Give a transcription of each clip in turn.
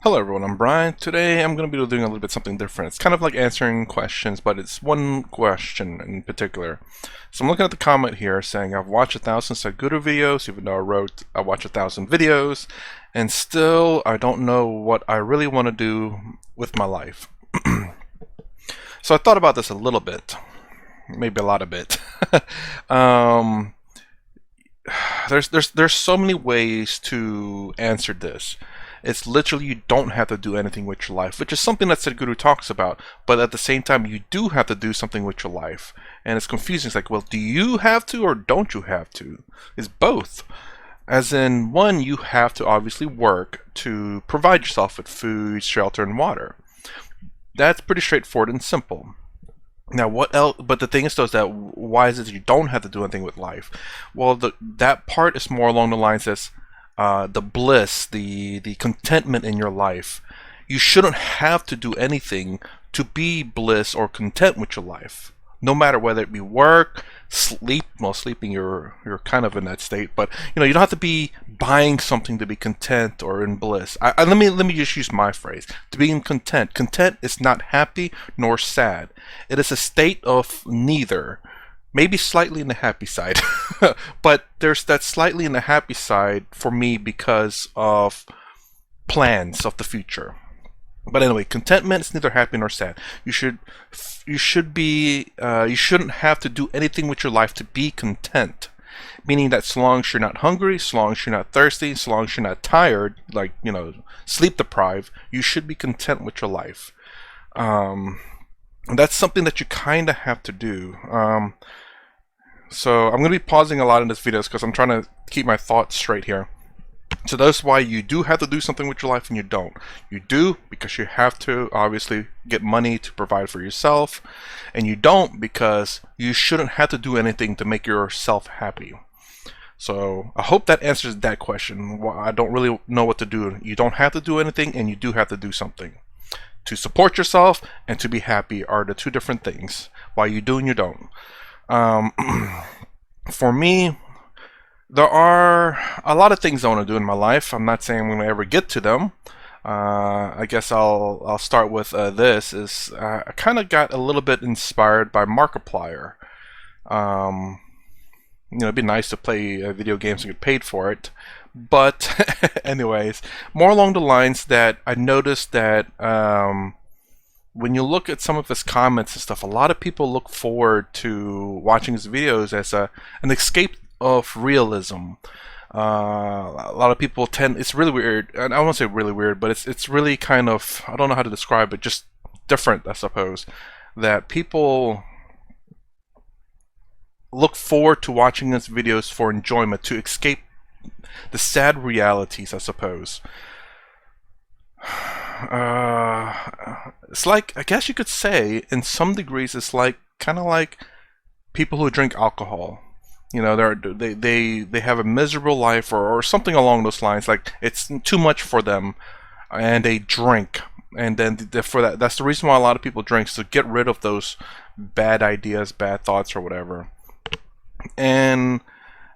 Hello everyone, I'm Brian. Today I'm going to be doing a little bit something different. It's kind of like answering questions, but it's one question in particular. So I'm looking at the comment here saying I've watched 1,000 Saguru videos, even though I watch 1,000 videos, and still I don't know what I really want to do with my life. So I thought about this a little bit, maybe a lot of bit. um, there's so many ways to answer this. It's literally you don't have to do anything with your life, which is something that Sadhguru talks about, but at the same time you do have to do something with your life. And it's confusing. It's like, well, do you have to or don't you have to? It's both. As in, one, you have to obviously work to provide yourself with food, shelter, and water. That's pretty straightforward and simple. Now, what else? But the thing is, though, is that why is it that you don't have to do anything with life? Well, that part is more along the lines as the bliss, the contentment in your life. You shouldn't have to do anything to be bliss or content with your life. No matter whether it be work, sleep. Well, sleeping you're kind of in that state, but you don't have to be buying something to be content or in bliss. Let me just use my phrase: to be in content. Content is not happy nor sad. It is a state of neither. Maybe slightly in the happy side, but there's that slightly in the happy side for me because of plans of the future. But anyway, contentment is neither happy nor sad. You shouldn't have to do anything with your life to be content. Meaning that so long as you're not hungry, so long as you're not thirsty, so long as you're not tired, like sleep deprived, you should be content with your life. And that's something that you kind of have to do. So I'm going to be pausing a lot in this video because I'm trying to keep my thoughts straight here. So that's why you do have to do something with your life and you don't. You do because you have to obviously get money to provide for yourself, and you don't because you shouldn't have to do anything to make yourself happy. So I hope that answers that question. I don't really know what to do. You don't have to do anything and you do have to do something. To support yourself and to be happy are the two different things. Why you do and you don't. For me, there are a lot of things I want to do in my life. I'm not saying I'm going to ever get to them. I guess I'll start with this. I kind of got a little bit inspired by Markiplier. It'd be nice to play video games and get paid for it. But anyways, more along the lines that I noticed that when you look at some of his comments and stuff, a lot of people look forward to watching his videos as an escape of realism. A lot of people it's really weird, and I won't say really weird, but it's really kind of, I don't know how to describe it, just different, I suppose, that people look forward to watching his videos for enjoyment, to escape the sad realities, I suppose. It's like, I guess you could say, in some degrees, it's like kind of like people who drink alcohol. They have a miserable life or something along those lines. Like it's too much for them, and they drink. And then that's the reason why a lot of people drink, is to get rid of those bad ideas, bad thoughts, or whatever. And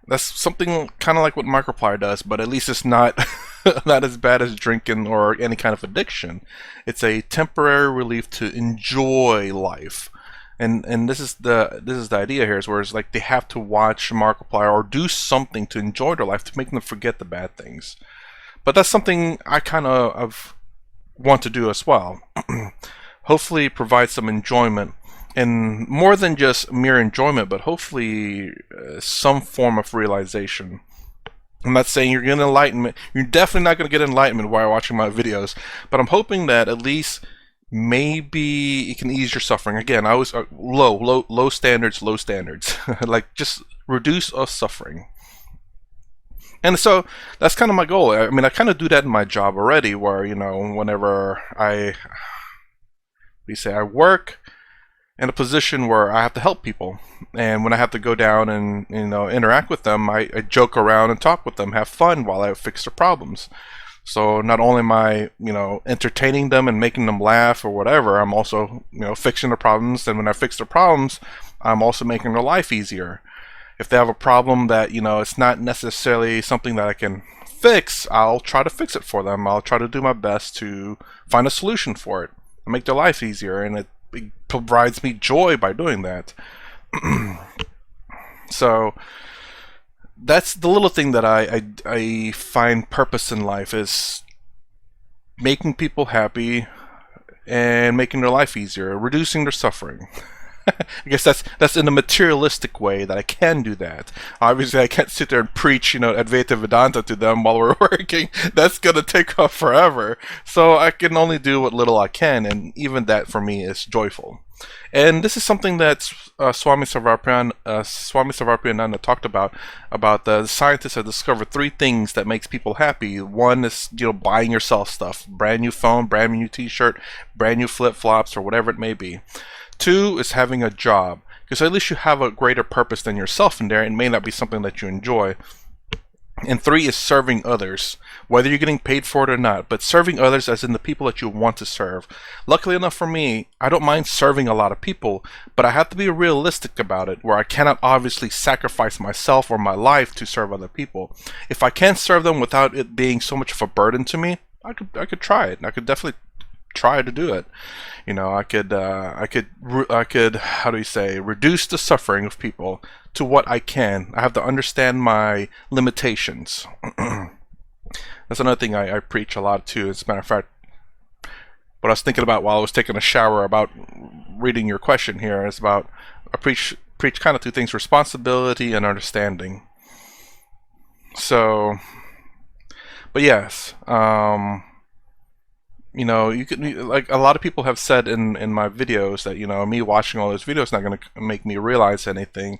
that's something kind of like what Markiplier does, but at least it's not not as bad as drinking or any kind of addiction. It's a temporary relief to enjoy life. And this is the idea here, is where it's like they have to watch Markiplier or do something to enjoy their life, to make them forget the bad things. But that's something I kind of want to do as well. Hopefully provide some enjoyment, and more than just mere enjoyment, but hopefully some form of realization. I'm not saying you're getting enlightenment. You're definitely not going to get enlightenment while watching my videos, but I'm hoping that at least maybe it can ease your suffering. Again, I was low standards, like just reduce us suffering. And so that's kind of my goal. I mean, I kind of do that in my job already, where whenever I work in a position where I have to help people, and when I have to go down and interact with them, I joke around and talk with them, have fun while I fix their problems. So not only am I, entertaining them and making them laugh or whatever, I'm also, fixing their problems. And when I fix their problems, I'm also making their life easier. If they have a problem that, it's not necessarily something that I can fix, I'll try to fix it for them. I'll try to do my best to find a solution for it, make their life easier, and it provides me joy by doing that. So that's the little thing that I find purpose in life, is making people happy and making their life easier, reducing their suffering. I guess that's in a materialistic way that I can do that. Obviously, I can't sit there and preach, Advaita Vedanta to them while we're working. That's gonna take off forever. So I can only do what little I can, and even that for me is joyful. And this is something that Swami Sarvapriyananda talked about the scientists have discovered 3 things that makes people happy. One is, buying yourself stuff, brand new phone, brand new t-shirt, brand new flip-flops, or whatever it may be. 2 is having a job, because at least you have a greater purpose than yourself in there. It may not be something that you enjoy. And 3 is serving others, whether you're getting paid for it or not, but serving others as in the people that you want to serve. Luckily enough for me, I don't mind serving a lot of people, but I have to be realistic about it, where I cannot obviously sacrifice myself or my life to serve other people. If I can't serve them without it being so much of a burden to me, I could try it. I could definitely try to do it. I could how do you say, reduce the suffering of people to what I can. I have to understand my limitations. That's another thing I preach a lot too. As a matter of fact, what I was thinking about while I was taking a shower about reading your question here is about, I preach kind of 2 things: responsibility and understanding. So, but yes, you could, like a lot of people have said in my videos that, me watching all those videos is not going to make me realize anything.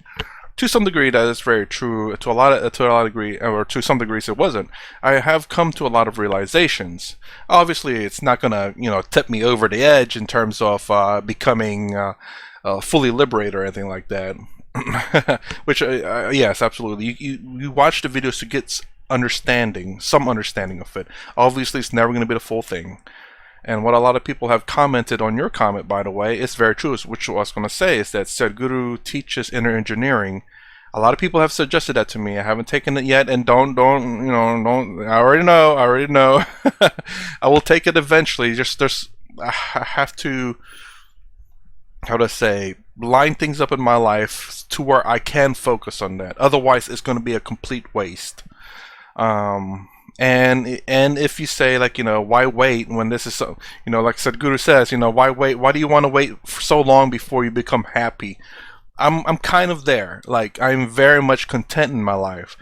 To some degree, that is very true. To a lot of degree, or to some degrees, it wasn't. I have come to a lot of realizations. Obviously, it's not going to, tip me over the edge in terms of becoming fully liberated or anything like that. Which, yes, absolutely. You watch the videos to get some understanding of it. Obviously, it's never going to be the full thing. And what a lot of people have commented on your comment, by the way, is very true, which I was going to say, is that Sadhguru teaches inner engineering. A lot of people have suggested that to me. I haven't taken it yet, and don't, I already know. I will take it eventually. I have to, how to say, line things up in my life to where I can focus on that. Otherwise, it's going to be a complete waste. And if you say, like, why wait when this is so, like Sadhguru says, why wait? Why do you want to wait for so long before you become happy? I'm kind of there. Like, I'm very much content in my life.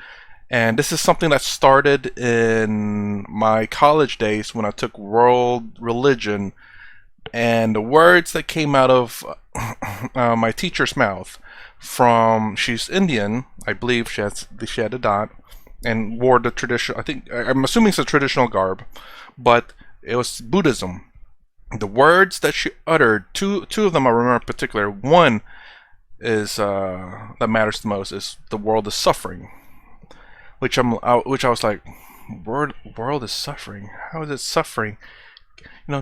And this is something that started in my college days when I took world religion, and the words that came out of my teacher's mouth she's Indian, I believe she had a dot, and wore the traditional, I'm assuming it's a traditional garb, but it was Buddhism. The words that she uttered, two of them I remember in particular. One is that matters the most, is the world is suffering, which I was like, world is suffering. How is it suffering?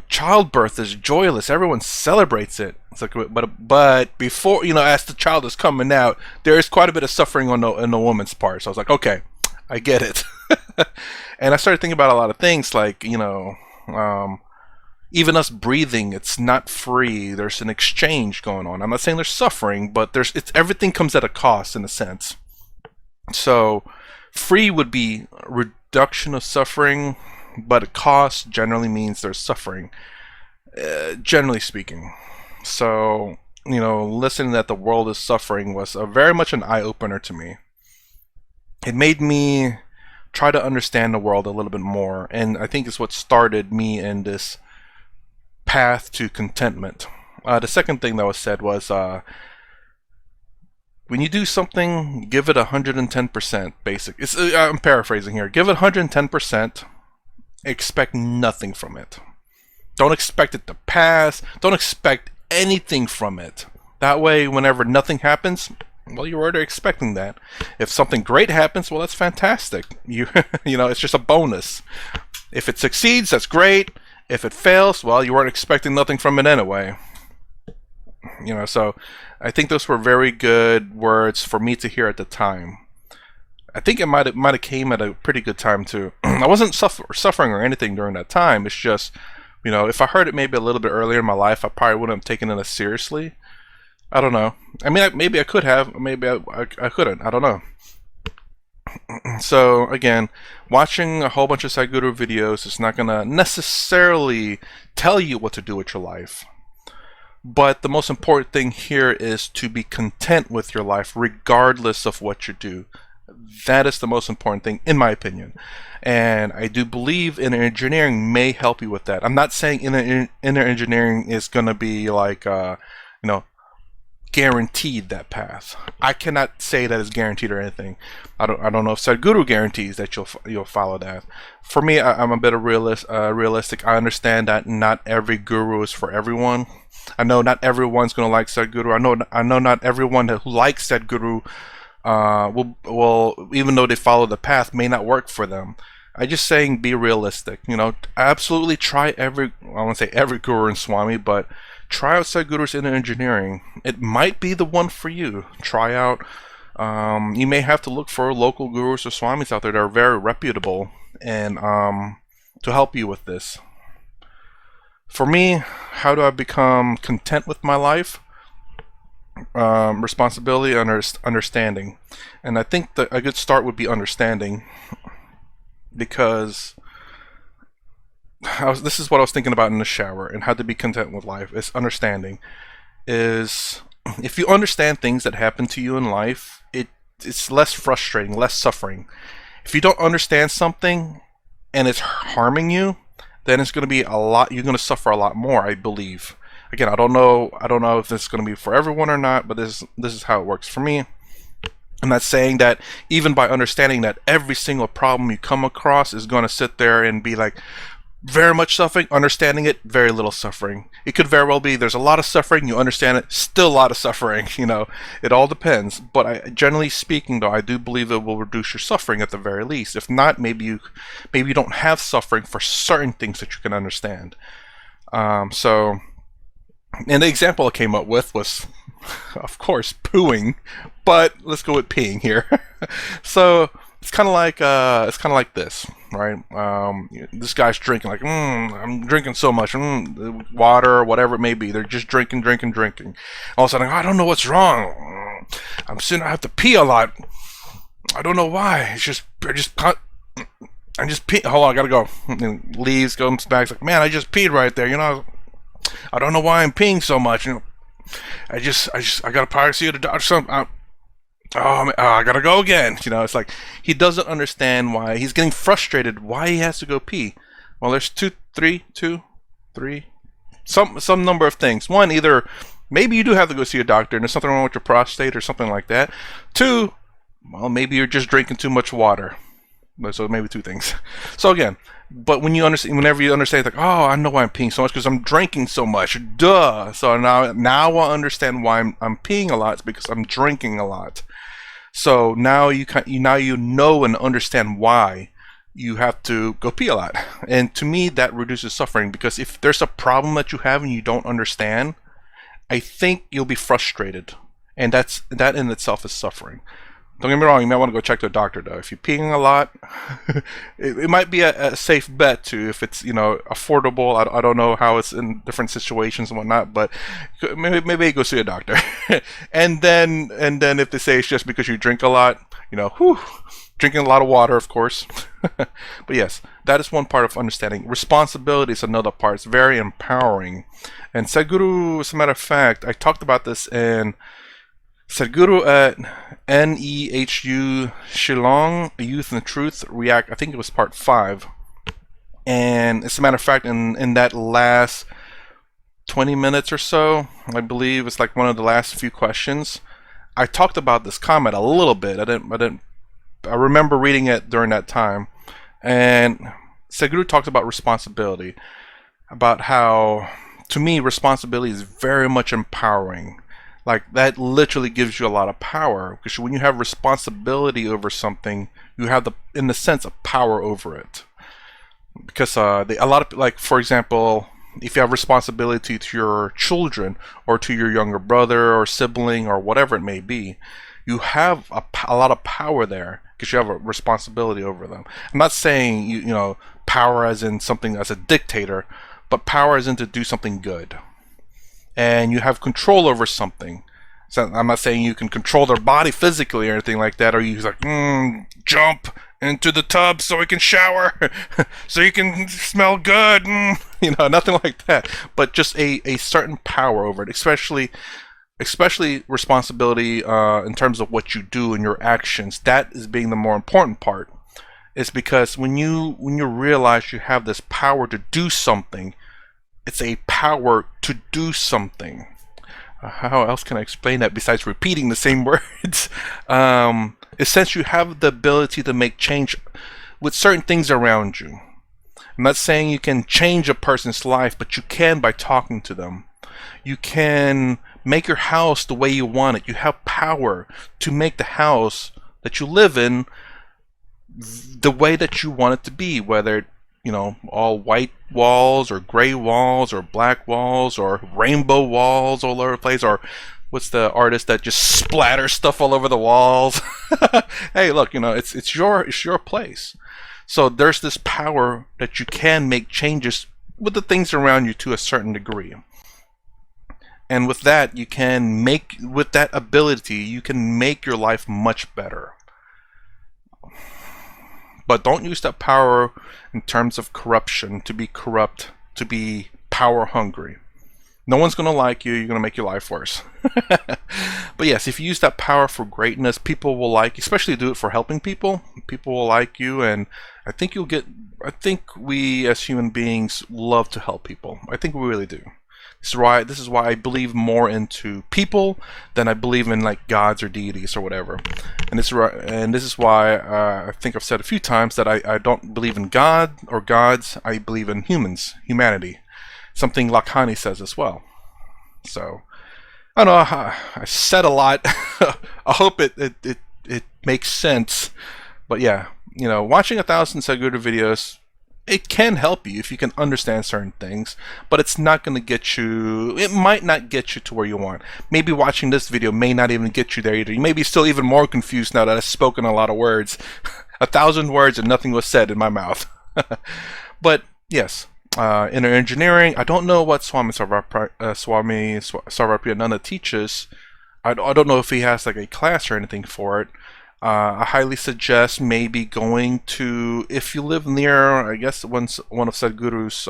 Childbirth is joyless. Everyone celebrates it. It's like, but before, as the child is coming out, there is quite a bit of suffering on the woman's part. So I was like, okay, I get it. And I started thinking about a lot of things, like, even us breathing, it's not free. There's an exchange going on. I'm not saying there's suffering, but everything comes at a cost in a sense. So free would be reduction of suffering, but a cost generally means there's suffering, generally speaking. So, listening that the world is suffering was very much an eye-opener to me. It made me try to understand the world a little bit more, and I think it's what started me in this path to contentment. The second thing that was said was, when you do something, give it 110%. I'm paraphrasing here. Give it 110%. Expect nothing from it. Don't expect it to pass. Don't expect anything from it. That way, whenever nothing happens, well, you're already expecting that. If something great happens, well, that's fantastic. It's just a bonus. If it succeeds, that's great. If it fails, well, you weren't expecting nothing from it anyway. So I think those were very good words for me to hear at the time. I think it might have came at a pretty good time too. I wasn't suffering or anything during that time. It's just, if I heard it maybe a little bit earlier in my life, I probably wouldn't have taken it as seriously. I don't know. I mean, maybe I could have, maybe I couldn't. I don't know. So again, watching a whole bunch of Sadhguru videos is not gonna necessarily tell you what to do with your life. But the most important thing here is to be content with your life regardless of what you do. That is the most important thing, in my opinion. And I do believe inner engineering may help you with that. I'm not saying inner engineering is going to be like, guaranteed that path. I cannot say that it's guaranteed or anything. I don't know if Sadhguru guarantees that you'll follow that. For me, I'm a bit of realistic. I understand that not every guru is for everyone. I know not everyone's going to like Sadhguru. I know not everyone who likes Sadhguru will, even though they follow the path, may not work for them. I just saying be realistic. Absolutely try I won't say every guru and Swami, but try out Sadhguru's inner engineering. It might be the one for you. Try out. You may have to look for local gurus or Swamis out there that are very reputable and to help you with this. For me, how do I become content with my life? Responsibility and understanding. And I think that a good start would be understanding, because this is what I was thinking about in the shower and how to be content with life. Is understanding. Is if you understand things that happen to you in life, it's less frustrating, less suffering. If you don't understand something and it's harming you, then it's going to be a lot. You're going to suffer a lot more, I believe. Again, I don't know if this is going to be for everyone or not, but this is how it works for me. I'm not saying that even by understanding that every single problem you come across is going to sit there and be like very much suffering. Understanding it, very little suffering. It could very well be there's a lot of suffering, you understand it, still a lot of suffering. It all depends. But generally speaking, though, I do believe it will reduce your suffering at the very least. If not, maybe you don't have suffering for certain things that you can understand. So, and the example I came up with was, of course, pooing, but let's go with peeing here. So it's kind of like this, right? This guy's drinking, like, I'm drinking so much, water or whatever it may be. They're just drinking. All of a sudden, I don't know what's wrong. I have to pee a lot. I don't know why. I just pee. Hold on, I gotta go. And leaves, goes back. It's like, man, I just peed right there. I don't know why I'm peeing so much. I gotta probably see the doctor. Something. I gotta go again. It's like he doesn't understand why he's getting frustrated. Why he has to go pee? Well, there's three, some number of things. One, either maybe you do have to go see a doctor and there's something wrong with your prostate or something like that. Two, well, maybe you're just drinking too much water. So maybe two things. So again, but whenever you understand, like, oh, I know why I'm peeing so much because I'm drinking so much. Duh. So now I understand why I'm peeing a lot. It's because I'm drinking a lot. So now you know and understand why you have to go pee a lot. And to me, that reduces suffering, because if there's a problem that you have and you don't understand, I think you'll be frustrated, and that in itself is suffering. Don't get me wrong, you might want to go check to a doctor though. If you're peeing a lot, it might be a safe bet too, if it's affordable. I don't know how it's in different situations and whatnot, but maybe go see a doctor. and then if they say it's just because you drink a lot, drinking a lot of water, of course. But yes, that is one part of understanding. Responsibility is another part. It's very empowering. And Sadhguru, as a matter of fact, I talked about this in Sadhguru at NEHU Shillong, Youth and Truth React. I think it was part 5. And as a matter of fact, in that last 20 minutes or so, I believe it's like one of the last few questions, I talked about this comment a little bit. I remember reading it during that time. And Sadhguru talked about responsibility, about how, to me, responsibility is very much empowering. Like, that literally gives you a lot of power, because when you have responsibility over something, you have in the sense of power over it. Because a lot of, like, for example, if you have responsibility to your children or to your younger brother or sibling or whatever it may be, you have a lot of power there. because you have a responsibility over them. I'm not saying you know power as in something as a dictator, but power as in to do something good, and you have control over something. So I'm not saying you can control their body physically or anything like that, or you like jump into the tub so we can shower, so you can smell good, you know, nothing like that. But just a certain power over it, especially responsibility in terms of what you do and your actions. That is being the more important part. Is because when you realize you have this power to do something, it's a power to do something. How else can I explain that besides repeating the same words? Since you have the ability to make change with certain things around you. I'm not saying you can change a person's life, but you can by talking to them. You can make your house the way you want it. You have power to make the house that you live in the way that you want it to be, whether you know, all white walls or gray walls or black walls or rainbow walls all over the place, or what's the artist that just splatters stuff all over the walls? Hey, look, you know, it's your place. So there's this power that you can make changes with the things around you to a certain degree. And with that, you can make, with that ability, you can make your life much better. But don't use that power in terms of corruption, to be corrupt, to be power hungry. No one's going to like you. You're going to make your life worse. But yes, if you use that power for greatness, people will like you, especially do it for helping people. People will like you, and I think we as human beings love to help people. I think we really do. This is why I believe more into people than I believe in like gods or deities or whatever. And this is why I think I've said a few times that I don't believe in God or gods. I believe in humanity. Something Lakhani says as well. So I don't know. I said a lot. I hope it makes sense. But yeah, you know, watching 1,000 Sadhguru videos, it can help you if you can understand certain things, but it's not going to get you, it might not get you to where you want. Maybe watching this video may not even get you there either. You may be still even more confused now that I've spoken a lot of words. 1,000 words and nothing was said in my mouth. But yes, inner engineering, I don't know what Swami Sarvapriyananda teaches. I don't know if he has like a class or anything for it. I highly suggest maybe going to, if you live near, I guess one of Sadhguru's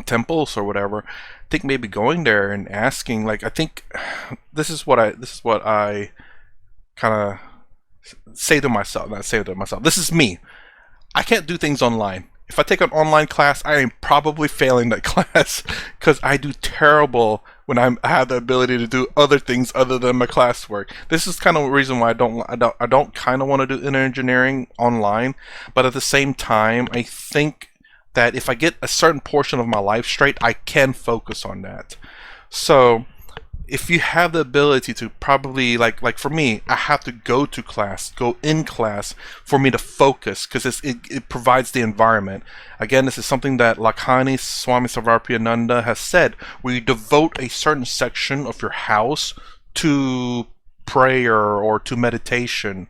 temples or whatever. I think maybe going there and asking, like, I think this is what I kind of say to myself. Not say to myself. This is me. I can't do things online. If I take an online class, I am probably failing that class because I do terrible when I have the ability to do other things other than my classwork. This is kind of a reason why I don't kind of want to do inner engineering online, but at the same time, I think that if I get a certain portion of my life straight, I can focus on that. So if you have the ability to probably, like for me, I have to go in class for me to focus, because it provides the environment. Again, this is something that Lakhani Swami Sarvapriyananda has said, where you devote a certain section of your house to prayer or to meditation.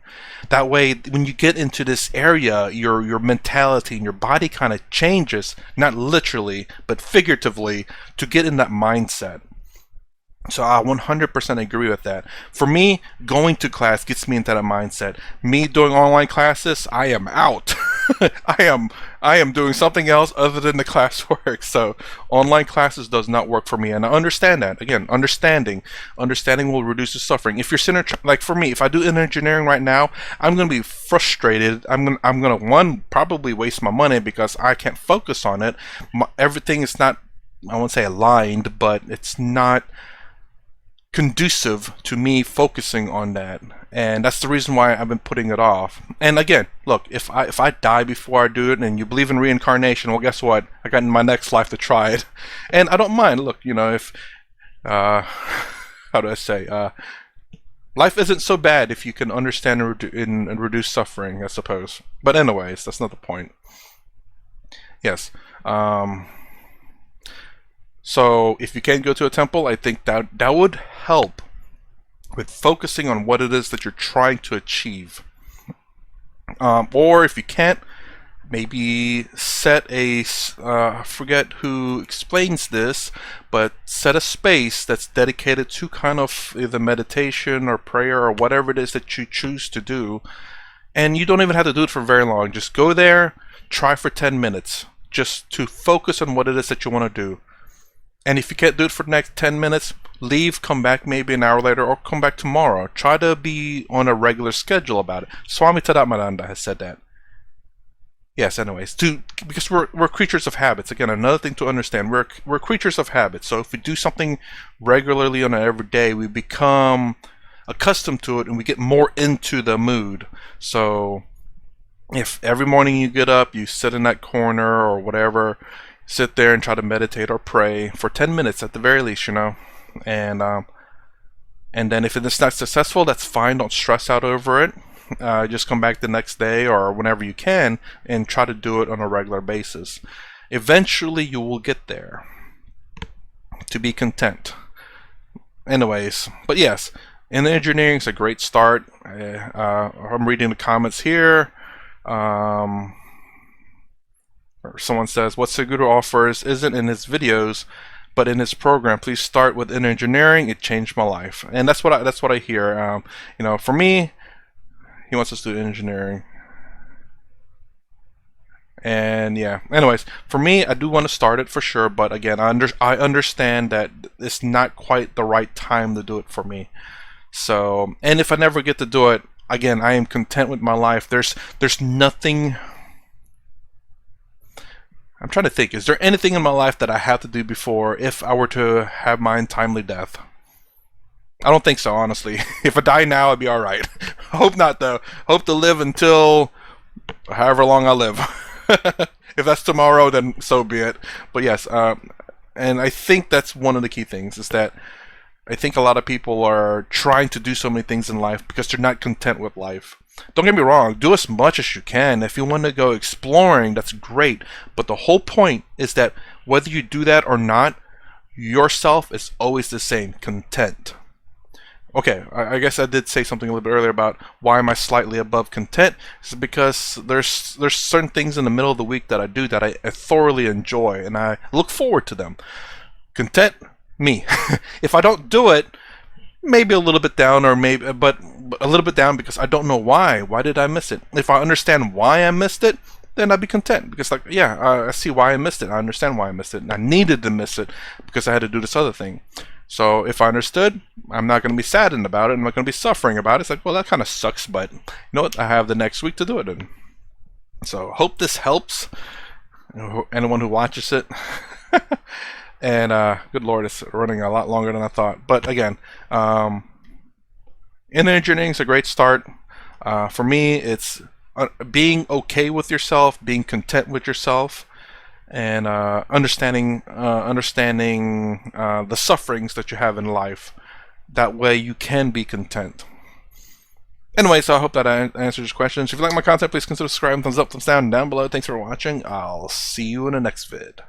That way, when you get into this area, your mentality and your body kind of changes, not literally, but figuratively, to get in that mindset. So I 100% agree with that. For me, going to class gets me into that mindset. Me doing online classes, I am out. I am doing something else other than the classwork. So online classes does not work for me, and I understand that. Again, understanding will reduce the suffering. If you're like for me, if I do inner engineering right now, I'm gonna be frustrated. I'm gonna one, probably waste my money because I can't focus on it. Everything is not, I won't say aligned, but it's not conducive to me focusing on that, and that's the reason why I've been putting it off. And again, look, if I die before I do it, and you believe in reincarnation, well, guess what? I got in my next life to try it, and I don't mind. Look, you know, if how do I say? Life isn't so bad if you can understand and reduce suffering, I suppose. But anyways, that's not the point. Yes. So if you can go to a temple, I think that would help with focusing on what it is that you're trying to achieve. Or if you can't, maybe set a, I forget who explains this, but set a space that's dedicated to kind of either meditation or prayer or whatever it is that you choose to do. And you don't even have to do it for very long. Just go there, try for 10 minutes, just to focus on what it is that you want to do. And if you can't do it for the next 10 minutes, leave, come back maybe an hour later, or come back tomorrow. Try to be on a regular schedule about it. Swami Tadamaranda has said that. Yes, anyways, because we're creatures of habits. Again, another thing to understand, we're creatures of habits. So if we do something regularly on an everyday, we become accustomed to it and we get more into the mood. So if every morning you get up, you sit in that corner or whatever, sit there and try to meditate or pray for 10 minutes at the very least, you know, and then if it's not successful, that's fine. Don't stress out over it. Just come back the next day or whenever you can and try to do it on a regular basis. Eventually you will get there to be content. Anyways, but yes, engineering is a great start. I'm reading the comments here. Someone says, what Seguro offers isn't in his videos, but in his program. Please start with engineering. It changed my life. And that's what I hear. You know, for me, he wants us to do engineering. And yeah, anyways, for me, I do want to start it for sure, but again, I understand that it's not quite the right time to do it for me. So, and if I never get to do it, again, I am content with my life. There's nothing. I'm trying to think, is there anything in my life that I have to do before if I were to have my untimely death? I don't think so, honestly. If I die now, I'd be alright. Hope not, though. Hope to live until however long I live. If that's tomorrow, then so be it. But yes, and I think that's one of the key things, is that I think a lot of people are trying to do so many things in life because they're not content with life. Don't get me wrong, do as much as you can. If you want to go exploring, that's great. But the whole point is that whether you do that or not, yourself is always the same, content. Okay, I guess I did say something a little bit earlier about why am I slightly above content. It's because there's certain things in the middle of the week that I do that I thoroughly enjoy and I look forward to them. Content, me. If I don't do it, maybe a little bit down, or maybe, but a little bit down because I don't know why. Why did I miss it? If I understand why I missed it, then I'd be content because, like, yeah, I see why I missed it. I understand why I missed it. And I needed to miss it because I had to do this other thing. So if I understood, I'm not going to be saddened about it. I'm not going to be suffering about it. It's like, well, that kind of sucks, but you know what? I have the next week to do it in. So hope this helps anyone who watches it. And good Lord, it's running a lot longer than I thought. But again, engineering is a great start. For me, it's being okay with yourself, being content with yourself, and understanding the sufferings that you have in life. That way you can be content. Anyway, so I hope that answers your questions. If you like my content, please consider subscribing, thumbs up, thumbs down below. Thanks for watching. I'll see you in the next vid.